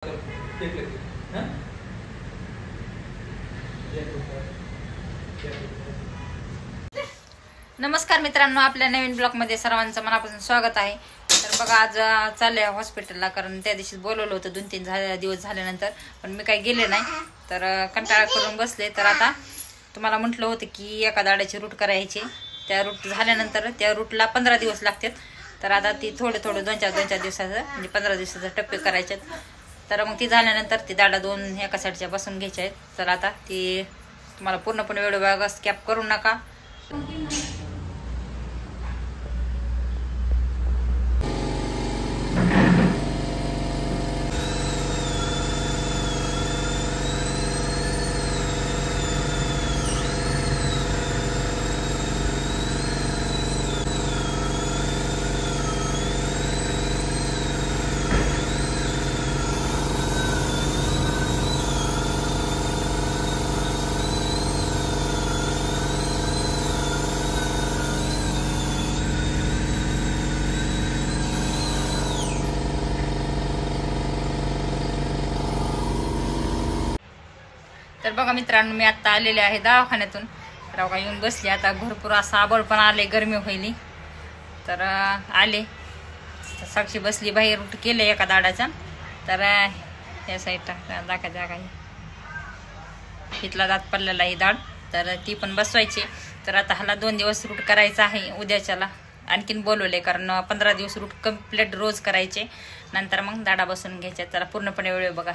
नमस्कार मित्रांनो, आपल्या नवीन ब्लॉग मध्ये सर्वांचं मनापासून स्वागत आहे। तर बघा, आज चालले हॉस्पिटलला, कारण त्या दिवशी बोलवलं होतं 2-3 दिवस झाल्यानंतर, पण मी काही गेले नाही। तर कंटाळा करून बसले। तर आता तुम्हाला म्हटलं होतं की एका दाड्याची रूट करायची, त्या रूट झाल्यानंतर त्या रूटला 15 दिवस लागतात। तर आता ती थोडे 2-4 दिवसाचं म्हणजे 15 दिवसाचे टप्पे करायचे। तर मग ती झाल्यानंतर ती दाडा 2 एका साईडच्या बसून घ्यायच्या आहेत। तर आता ती तुम्हाला पूर्णपणे व्हिडिओ बघा, स्किप करू नका। तर बघा मित्रांनो, मी आता आलेले आहे दवाखान्यातून। तर बघा येऊन बसली, आता भरपूर असा आबळ पण आले, गरमी होईली। तर आले, साक्षी बसली बाहेर, रूट केले एका दाडाचा। तर या साईडला जागा इथला दात पडलेला ही दाड, तर ती पण बसवायची। तर आता ह्याला 2 दिवस रूट करायचं आहे, उद्याच्याला आणखीन बोलवले, कारण 15 दिवस रूट कंप्लीट रोज करायचे, नंतर मग दाडा बसून घ्यायचे। तर पूर्णपणे वेळ बघा।